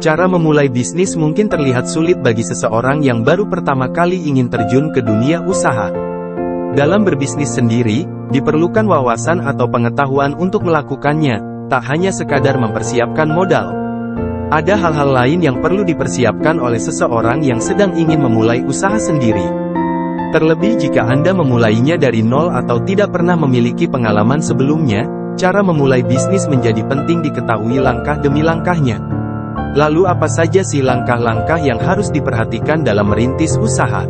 Cara memulai bisnis mungkin terlihat sulit bagi seseorang yang baru pertama kali ingin terjun ke dunia usaha. Dalam berbisnis sendiri, diperlukan wawasan atau pengetahuan untuk melakukannya, tak hanya sekadar mempersiapkan modal. Ada hal-hal lain yang perlu dipersiapkan oleh seseorang yang sedang ingin memulai usaha sendiri. Terlebih jika Anda memulainya dari nol atau tidak pernah memiliki pengalaman sebelumnya, cara memulai bisnis menjadi penting diketahui langkah demi langkahnya. Lalu apa saja sih langkah-langkah yang harus diperhatikan dalam merintis usaha?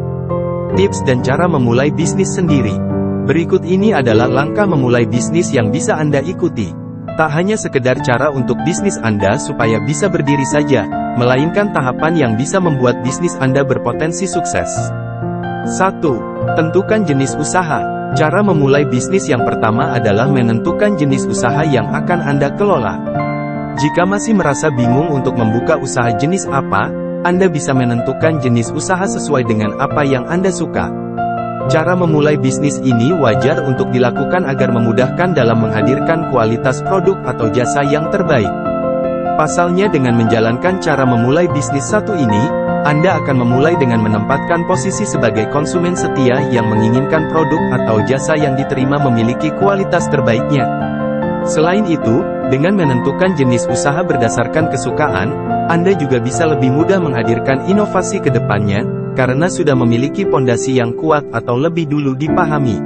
Tips dan cara memulai bisnis sendiri. Berikut ini adalah langkah memulai bisnis yang bisa Anda ikuti. Tak hanya sekedar cara untuk bisnis Anda supaya bisa berdiri saja, melainkan tahapan yang bisa membuat bisnis Anda berpotensi sukses. 1. Tentukan jenis usaha. Cara memulai bisnis yang pertama adalah menentukan jenis usaha yang akan Anda kelola. Jika masih merasa bingung untuk membuka usaha jenis apa, Anda bisa menentukan jenis usaha sesuai dengan apa yang Anda suka. Cara memulai bisnis ini wajar untuk dilakukan agar memudahkan dalam menghadirkan kualitas produk atau jasa yang terbaik. Pasalnya dengan menjalankan cara memulai bisnis satu ini, Anda akan memulai dengan menempatkan posisi sebagai konsumen setia yang menginginkan produk atau jasa yang diterima memiliki kualitas terbaiknya. Selain itu, dengan menentukan jenis usaha berdasarkan kesukaan, Anda juga bisa lebih mudah menghadirkan inovasi ke depannya, karena sudah memiliki pondasi yang kuat atau lebih dulu dipahami.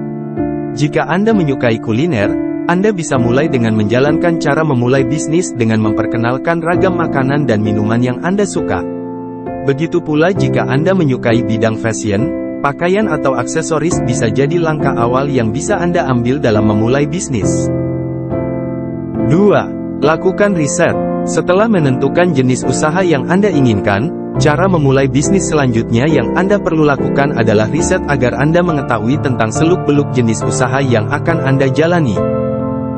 Jika Anda menyukai kuliner, Anda bisa mulai dengan menjalankan cara memulai bisnis dengan memperkenalkan ragam makanan dan minuman yang Anda suka. Begitu pula jika Anda menyukai bidang fashion, pakaian atau aksesoris bisa jadi langkah awal yang bisa Anda ambil dalam memulai bisnis. 2. Lakukan riset. Setelah menentukan jenis usaha yang Anda inginkan, cara memulai bisnis selanjutnya yang Anda perlu lakukan adalah riset agar Anda mengetahui tentang seluk-beluk jenis usaha yang akan Anda jalani.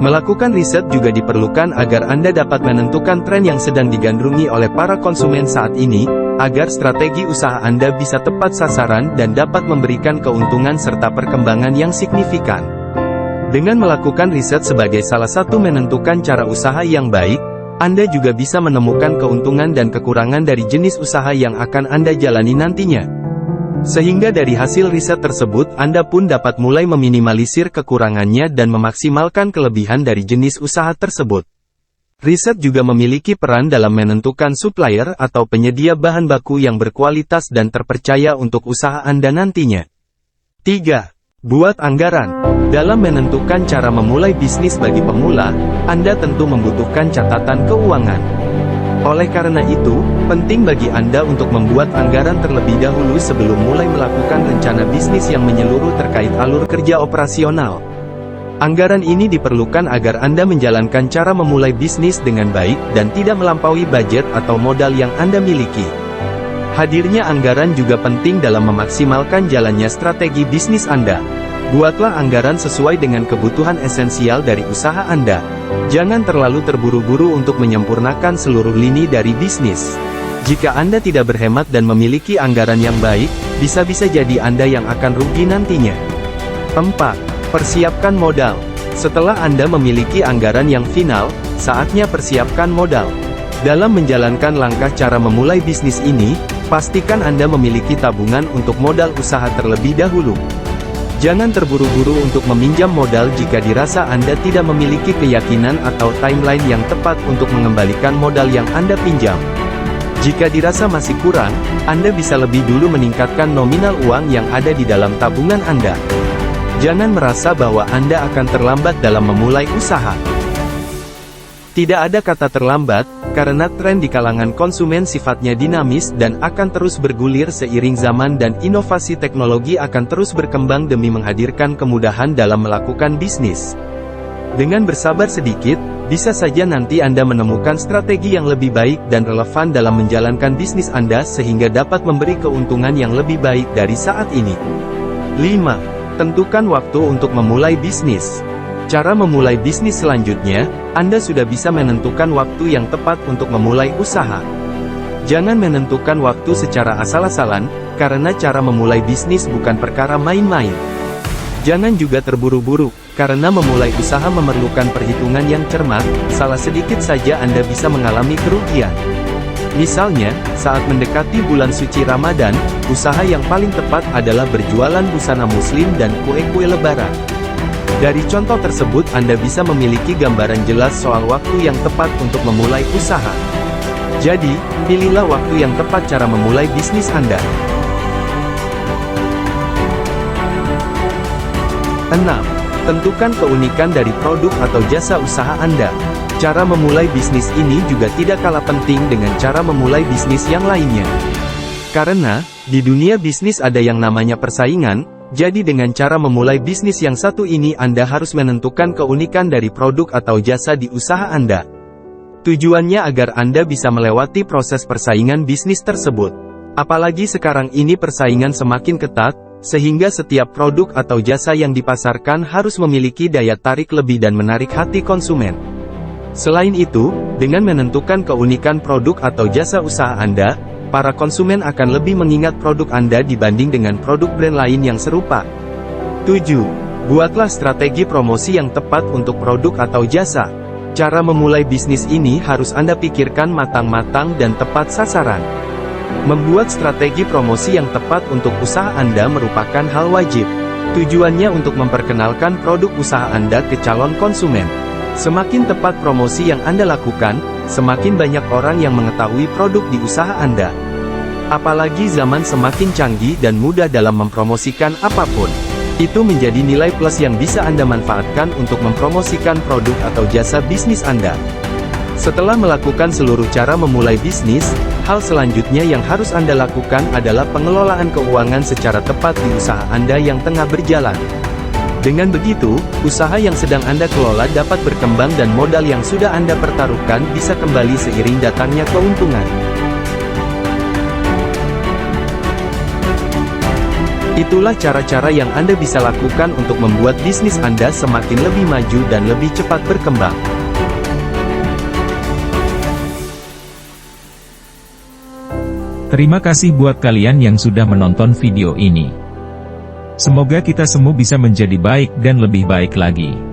Melakukan riset juga diperlukan agar Anda dapat menentukan tren yang sedang digandrungi oleh para konsumen saat ini, agar strategi usaha Anda bisa tepat sasaran dan dapat memberikan keuntungan serta perkembangan yang signifikan. Dengan melakukan riset sebagai salah satu menentukan cara usaha yang baik, Anda juga bisa menemukan keuntungan dan kekurangan dari jenis usaha yang akan Anda jalani nantinya. Sehingga dari hasil riset tersebut Anda pun dapat mulai meminimalisir kekurangannya dan memaksimalkan kelebihan dari jenis usaha tersebut. Riset juga memiliki peran dalam menentukan supplier atau penyedia bahan baku yang berkualitas dan terpercaya untuk usaha Anda nantinya. 3. Buat anggaran. Dalam menentukan cara memulai bisnis bagi pemula, Anda tentu membutuhkan catatan keuangan. Oleh karena itu, penting bagi Anda untuk membuat anggaran terlebih dahulu sebelum mulai melakukan rencana bisnis yang menyeluruh terkait alur kerja operasional. Anggaran ini diperlukan agar Anda menjalankan cara memulai bisnis dengan baik dan tidak melampaui budget atau modal yang Anda miliki. Hadirnya anggaran juga penting dalam memaksimalkan jalannya strategi bisnis Anda. Buatlah anggaran sesuai dengan kebutuhan esensial dari usaha Anda. Jangan terlalu terburu-buru untuk menyempurnakan seluruh lini dari bisnis. Jika Anda tidak berhemat dan memiliki anggaran yang baik, bisa-bisa jadi Anda yang akan rugi nantinya. 4. Persiapkan modal. Setelah Anda memiliki anggaran yang final, saatnya persiapkan modal. Dalam menjalankan langkah cara memulai bisnis ini, pastikan Anda memiliki tabungan untuk modal usaha terlebih dahulu. Jangan terburu-buru untuk meminjam modal jika dirasa Anda tidak memiliki keyakinan atau timeline yang tepat untuk mengembalikan modal yang Anda pinjam. Jika dirasa masih kurang, Anda bisa lebih dulu meningkatkan nominal uang yang ada di dalam tabungan Anda. Jangan merasa bahwa Anda akan terlambat dalam memulai usaha. Tidak ada kata terlambat, karena tren di kalangan konsumen sifatnya dinamis dan akan terus bergulir seiring zaman dan inovasi teknologi akan terus berkembang demi menghadirkan kemudahan dalam melakukan bisnis. Dengan bersabar sedikit, bisa saja nanti Anda menemukan strategi yang lebih baik dan relevan dalam menjalankan bisnis Anda sehingga dapat memberi keuntungan yang lebih baik dari saat ini. 5. Tentukan waktu untuk memulai bisnis. Cara memulai bisnis selanjutnya, Anda sudah bisa menentukan waktu yang tepat untuk memulai usaha. Jangan menentukan waktu secara asal-asalan, karena cara memulai bisnis bukan perkara main-main. Jangan juga terburu-buru, karena memulai usaha memerlukan perhitungan yang cermat, salah sedikit saja Anda bisa mengalami kerugian. 6. Misalnya, saat mendekati bulan suci Ramadan, usaha yang paling tepat adalah berjualan busana muslim dan kue-kue lebaran. Dari contoh tersebut Anda bisa memiliki gambaran jelas soal waktu yang tepat untuk memulai usaha. Jadi, pilihlah waktu yang tepat cara memulai bisnis Anda. 6. Tentukan keunikan dari produk atau jasa usaha Anda. Cara memulai bisnis ini juga tidak kalah penting dengan cara memulai bisnis yang lainnya. Karena, di dunia bisnis ada yang namanya persaingan. Jadi dengan cara memulai bisnis yang satu ini Anda harus menentukan keunikan dari produk atau jasa di usaha Anda. Tujuannya agar Anda bisa melewati proses persaingan bisnis tersebut. Apalagi sekarang ini persaingan semakin ketat, sehingga setiap produk atau jasa yang dipasarkan harus memiliki daya tarik lebih dan menarik hati konsumen. Selain itu, dengan menentukan keunikan produk atau jasa usaha Anda, para konsumen akan lebih mengingat produk Anda dibanding dengan produk brand lain yang serupa. 7. Buatlah strategi promosi yang tepat untuk produk atau jasa. Cara memulai bisnis ini harus Anda pikirkan matang-matang dan tepat sasaran. Membuat strategi promosi yang tepat untuk usaha Anda merupakan hal wajib. Tujuannya untuk memperkenalkan produk usaha Anda ke calon konsumen. Semakin tepat promosi yang Anda lakukan, semakin banyak orang yang mengetahui produk di usaha Anda. Apalagi zaman semakin canggih dan mudah dalam mempromosikan apapun. Itu menjadi nilai plus yang bisa Anda manfaatkan untuk mempromosikan produk atau jasa bisnis Anda. Setelah melakukan seluruh cara memulai bisnis, hal selanjutnya yang harus Anda lakukan adalah pengelolaan keuangan secara tepat di usaha Anda yang tengah berjalan. Dengan begitu, usaha yang sedang Anda kelola dapat berkembang dan modal yang sudah Anda pertaruhkan bisa kembali seiring datangnya keuntungan. Itulah cara-cara yang Anda bisa lakukan untuk membuat bisnis Anda semakin lebih maju dan lebih cepat berkembang. Terima kasih buat kalian yang sudah menonton video ini. Semoga kita semua bisa menjadi baik dan lebih baik lagi.